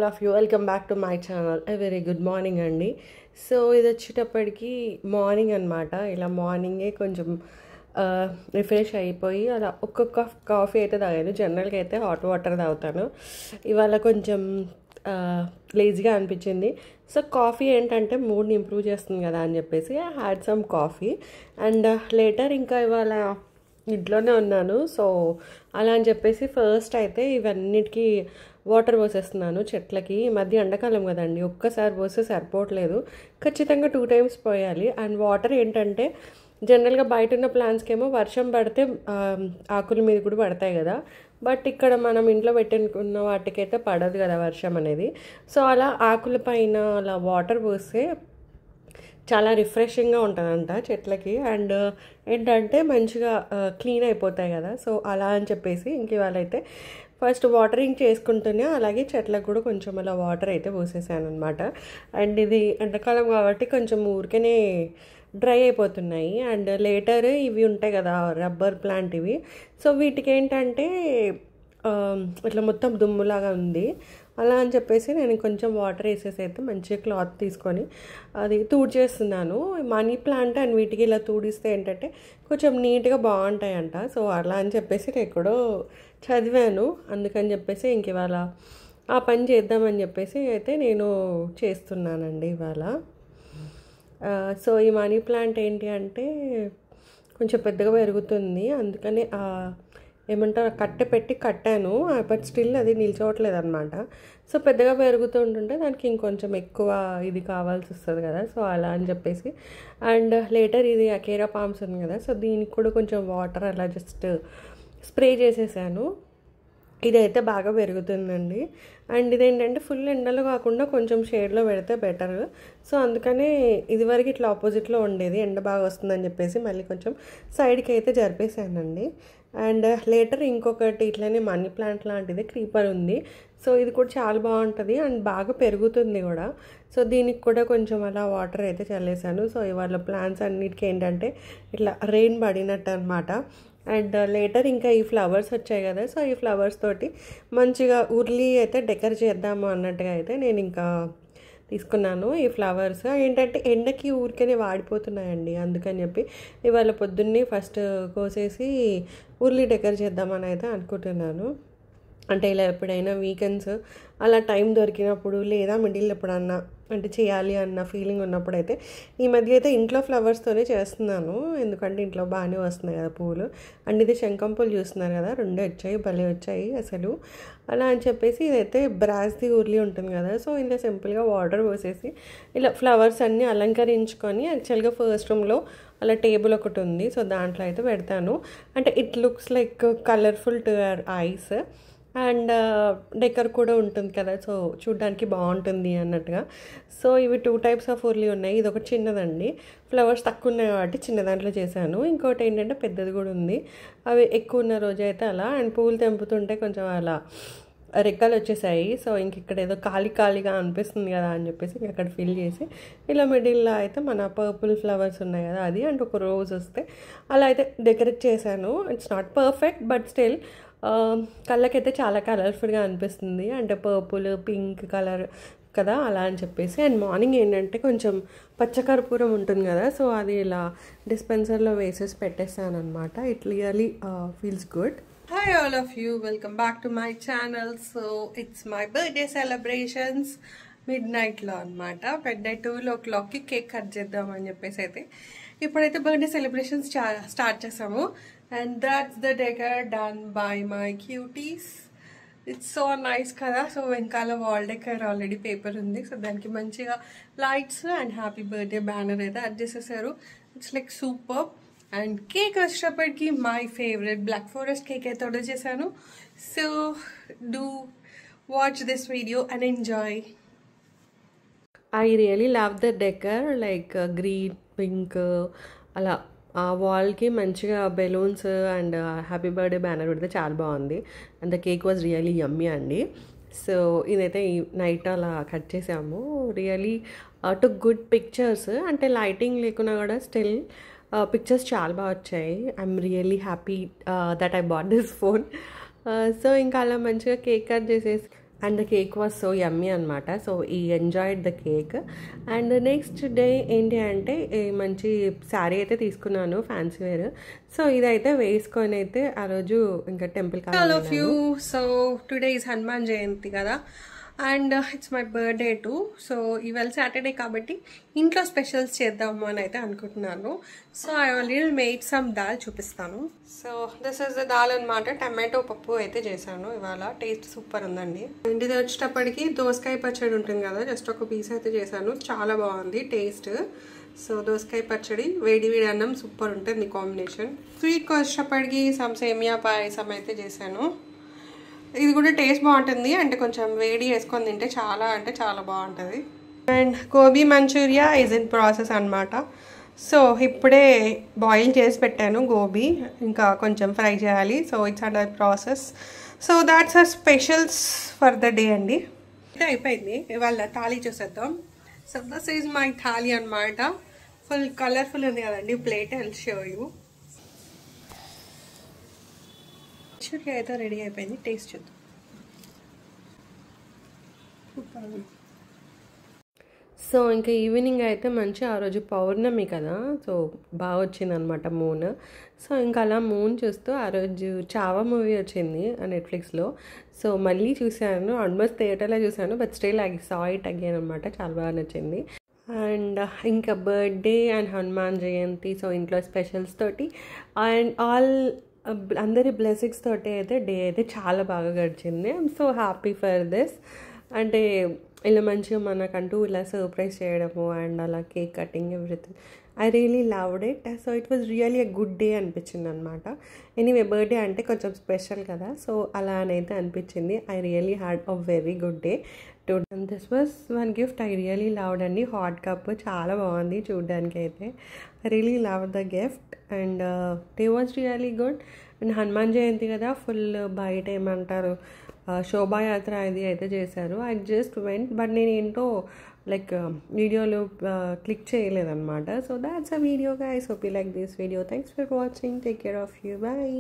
all of you, welcome back to my channel. A very good morning అండి. So ఇది వచ్చేటప్పటికి morning అనమాట. ఇలా మార్నింగే కొంచెం రిఫ్రెష్ అయిపోయి అలా ఒక్కొక్క కాఫీ అయితే తాగాను. జనరల్గా అయితే హాట్ వాటర్ తాగుతాను. ఇవాళ కొంచెం లేజీగా అనిపించింది. సో కాఫీ ఏంటంటే మూడ్ని ఇంప్రూవ్ చేస్తుంది కదా అని చెప్పేసి I had some coffee and later ఇంకా ఇవాళ ఇంట్లోనే ఉన్నాను. సో అలా అని చెప్పేసి ఫస్ట్ అయితే ఇవన్నిటికీ వాటర్ పోసేస్తున్నాను చెట్లకి. ఈ మధ్య ఎండాకాలం కదండి, ఒక్కసారి పోస్తే సరిపోవట్లేదు, ఖచ్చితంగా 2 times పోయాలి. అండ్ వాటర్ ఏంటంటే జనరల్గా బయట ఉన్న ప్లాంట్స్కి ఏమో వర్షం పడితే ఆకుల మీద కూడా పడతాయి కదా, బట్ ఇక్కడ మనం ఇంట్లో పెట్టుకున్న వాటికైతే పడదు కదా వర్షం అనేది. సో అలా ఆకుల పైన అలా వాటర్ పోస్తే చాలా రిఫ్రెషింగ్గా ఉంటుందంట చెట్లకి. అండ్ ఏంటంటే మంచిగా క్లీన్ అయిపోతాయి కదా. సో అలా అని చెప్పేసి ఇంక ఇవాళైతే ఫస్ట్ వాటరింగ్ చేసుకుంటూనే అలాగే చెట్లకు కూడా కొంచెం అలా వాటర్ అయితే పోసేసాను అనమాట. అండ్ ఇది ఎండాకాలం కాబట్టి కొంచెం ఊరికనే డ్రై అయిపోతున్నాయి. అండ్ లేటర్ ఇవి ఉంటాయి కదా రబ్బర్ ప్లాంట్ ఇవి, సో వీటికి ఏంటంటే ఇట్లా మొత్తం దుమ్ములాగా ఉంది. అలా అని చెప్పేసి నేను కొంచెం వాటర్ వేసేసి అయితే మంచిగా క్లాత్ తీసుకొని అది తూడ్చేస్తున్నాను. మనీ ప్లాంట్ అండ్ వీటికి ఇలా తూడిస్తే ఏంటంటే కొంచెం నీట్గా బాగుంటాయంట. సో అలా అని చెప్పేసి నేను ఎక్కడో చదివాను, అందుకని చెప్పేసి ఇంక ఇవాళ ఆ పని చేద్దామని చెప్పేసి అయితే నేను చేస్తున్నానండి ఇవాళ. సో ఈ మనీ ప్లాంట్ ఏంటి అంటే కొంచెం పెద్దగా పెరుగుతుంది, అందుకని ఏమంటారు కట్టె పెట్టి కట్టాను, బట్ స్టిల్ అది నిల్చోవట్లేదు అనమాట. సో పెద్దగా పెరుగుతుంటుంటే దానికి ఇంకొంచెం ఎక్కువ ఇది కావాల్సి వస్తుంది కదా. సో అలా అని చెప్పేసి అండ్ లేటర్ ఇది అకేరా పామ్స్ ఉంది కదా, సో దీనికి కూడా కొంచెం వాటర్ అలా జస్ట్ స్ప్రే చేసేసాను. ఇదైతే బాగా పెరుగుతుందండి. అండ్ ఇదేంటంటే ఫుల్ ఎండలో కాకుండా కొంచెం షేడ్లో పెడితే బెటర్. సో అందుకనే ఇదివరకు ఇట్లా ఆపోజిట్లో ఉండేది, ఎండ బాగా వస్తుందని చెప్పేసి మళ్ళీ కొంచెం సైడ్కి అయితే జరిపేసానండి. అండ్ లేటర్ ఇంకొకటి ఇట్లనే మనీ ప్లాంట్ లాంటిది క్రీపర్ ఉంది. సో ఇది కూడా చాలా బాగుంటుంది అండ్ బాగా పెరుగుతుంది కూడా. సో దీనికి కూడా కొంచెం అలా వాటర్ అయితే చల్లేసాను. సో ఇవాళ ప్లాంట్స్ అన్నిటికీ ఏంటంటే ఇట్లా రెయిన్ పడినట్టు అనమాట. అండ్ లేటర్ ఇంకా ఈ ఫ్లవర్స్ వచ్చాయి కదా, సో ఈ ఫ్లవర్స్ తోటి మంచిగా ఉర్లీ అయితే డెకర్ చేద్దాము అన్నట్టుగా అయితే నేను ఇంకా తీసుకున్నాను. ఈ ఫ్లవర్స్ ఏంటంటే ఎండకి ఊరికనే వాడిపోతున్నాయండి, అందుకని చెప్పి ఇవాళ పొద్దున్నే ఫస్ట్ కోసేసి ఉర్లీ డెకర్ చేద్దామని అయితే అనుకుంటున్నాను. అంటే ఇలా ఎప్పుడైనా వీకెండ్స్ అలా టైం దొరికినప్పుడు లేదా మిడిల్ ఎప్పుడన్నా అంటే చేయాలి అన్న ఫీలింగ్ ఉన్నప్పుడు అయితే ఈ మధ్య అయితే ఇంట్లో ఫ్లవర్స్తోనే చేస్తున్నాను, ఎందుకంటే ఇంట్లో బాగానే వస్తున్నాయి కదా పూలు. అండ్ ఇది శంఖం పూలు చూస్తున్నారు కదా, 2 వచ్చాయి, భలే వచ్చాయి అసలు. అలా అని చెప్పేసి ఇదైతే బ్రాస్ది ఉర్లీ ఉంటుంది కదా, సో ఇలా సింపుల్గా వాటర్ పోసేసి ఇలా ఫ్లవర్స్ అన్నీ అలంకరించుకొని యాక్చువల్గా ఫస్ట్ రూమ్లో అలా టేబుల్ ఒకటి ఉంది, సో దాంట్లో అయితే పెడతాను. అంటే it looks like colourful to your eyes and decor కూడా ఉంటుంది కదా, సో చూడ్డానికి బాగుంటుంది అన్నట్టుగా. సో ఇవి 2 types ఆఫ్ ఉర్లీ ఉన్నాయి. ఇది ఒకటి చిన్నదండి, ఫ్లవర్స్ తక్కువ ఉన్నాయి కాబట్టి చిన్న దాంట్లో చేశాను. ఇంకోటి ఏంటంటే పెద్దది కూడా ఉంది, అవి ఎక్కువ ఉన్న రోజు అయితే అలా. అండ్ పూలు తెంపుతుంటే కొంచెం అలా రెక్కలు వచ్చేసాయి. సో ఇంక ఇక్కడ ఏదో ఖాళీగా అనిపిస్తుంది కదా అని చెప్పేసి ఇంక అక్కడ ఫిల్ చేసి ఇలా మిడిల్లో అయితే మన పర్పుల్ ఫ్లవర్స్ ఉన్నాయి కదా అది, అండ్ ఒక రోజ్ వస్తే అలా అయితే డెకరేట్ చేశాను. It's not perfect but still కళ్ళకైతే చాలా కలర్ఫుల్గా అనిపిస్తుంది, అంటే పర్పుల్ పింక్ కలర్ కదా అలా అని చెప్పేసి. అండ్ మార్నింగ్ ఏంటంటే కొంచెం పచ్చకర్పూరం ఉంటుంది కదా, సో అది ఇలా డిస్పెన్సర్లో వేసేసి పెట్టేస్తాను అనమాట. It really feels good. Hi all of you, welcome back to my channel. So it's my birthday celebrations midnightలో అనమాట. midnight 12 o'clockకి కేక్ కట్ చేద్దామని చెప్పేసి అయితే ఇప్పుడైతే బర్త్డే సెలబ్రేషన్స్ స్టార్ట్ చేసాము. And that's the decor done by my cuties. It's so nice కదా. So వెనకాల wall decor already paper ఉంది, so దానికి మంచిగా lights and happy birthday banner అయితే యాడ్ చేసేసారు. It's like super. And cake వచ్చేటప్పటికి my favourite black forest cake అయితే order చేశాను. So do watch this video and enjoy. I really love the decor, like green pink అలా ఆ వాల్కి మంచిగా balloons and happy birthday banner పెడితే చాలా బాగుంది. And the cake was really yummy అండి. సో ఇదైతే ఈ నైట్ అలా కట్ చేసాము. రియలీ టుక్ గుడ్ పిక్చర్స్, అంటే లైటింగ్ లేకున్నా కూడా స్టిల్ పిక్చర్స్ చాలా బాగా వచ్చాయి. I'm really happy that I bought this phone. So ఇంకా అలా మంచిగా కేక్ కట్ చేసేసి and the cake was so yummy అనమాట. సో ఈ enjoyed the cake. And next day ఏంటి అంటే మంచి శారీ అయితే తీసుకున్నాను, ఫ్యాన్సీ వేర్. సో ఇదైతే వేసుకొని అయితే ఆ రోజు ఇంకా temple all of you. So today is Hanuman Jayanti కదా, and it's my birthday too. So ఇవాళ సాటర్డే కాబట్టి ఇంట్లో స్పెషల్స్ చేద్దాము అని అయితే అనుకుంటున్నాను. So I already made some dal, చూపిస్తాను. So this is the dal అనమాట. టమాటో పప్పు అయితే చేశాను ఇవాళ. టేస్ట్ సూపర్ ఉందండి. ఇంటికి వచ్చేటప్పటికి దోసకాయ పచ్చడి ఉంటుంది కదా, జస్ట్ ఒక పీస్ అయితే చేశాను, చాలా బాగుంది టేస్ట్. సో దోసకాయ పచ్చడి వేడి వేడి అన్నం సూపర్ ఉంటుంది కాంబినేషన్. స్వీట్కి వచ్చేటప్పటికి సమ్ సేమియా పాయసం అయితే చేశాను. ఇది కూడా టేస్ట్ బాగుంటుంది, అంటే కొంచెం వేడి వేసుకొని తింటే చాలా అంటే చాలా బాగుంటుంది. And gobi manchuria is in process అనమాట. సో ఇప్పుడే బాయిల్ చేసి పెట్టాను గోబీ, ఇంకా కొంచెం ఫ్రై చేయాలి. So it's under process. So that's our specials for the day అండి. ఇది అయిపోయింది, ఇవాళ థాలీ చూసేద్దాం. So this is my thali అనమాట. ఫుల్ కలర్ఫుల్ ఉంది కదండి plate. I'll show you. Manchuria అయితే రెడీ అయిపోయింది, టేస్ట్ చూద్దాం. సో ఇంకా ఈవినింగ్ అయితే మంచి ఆ రోజు పౌర్ణమి కదా, సో బాగా వచ్చింది అనమాట మూన్. సో ఇంకా అలా మూన్ చూస్తూ ఆ రోజు చావా మూవీ వచ్చింది నెట్ఫ్లిక్స్లో. సో మళ్ళీ చూశాను, ఆల్మోస్ట్ థియేటర్లో చూశాను, but still I saw it again అనమాట. చాలా బాగా నచ్చింది. అండ్ ఇంకా birthday and Hanuman Jayanti, so ఇంట్లో స్పెషల్స్ తోటి అండ్ ఆల్ అందరి బ్లెస్సింగ్స్ తోటి అయితే డే అయితే చాలా బాగా గడిచింది. I'm so happy for this. అంటే ఇలా మంచిగా మనకంటూ ఇలా సర్ప్రైజ్ చేయడము అండ్ అలా cake cutting everything, I really loved it. So it was really a good day అనిపించింది అనమాట. ఎనీవే బర్త్డే అంటే కొంచెం స్పెషల్ కదా, సో అలా అనైతే అనిపించింది. I really had a very good day too. And this was one gift I really loved అండి. Hot cup చాలా బాగుంది చూడడానికి అయితే. I really love the gift and day was really good. And Hanuman Jayanti కదా, ఫుల్ బయట ఏమంటారు శోభాయాత్ర అది అయితే చేశారు. ఐ జస్ట్ వెంట్, బట్ నేను ఏంటో లైక్ వీడియోలో క్లిక్ చేయలేదన్నమాట. So that's a video guys. Hope you like this video. Thanks for watching. Take care of you. Bye.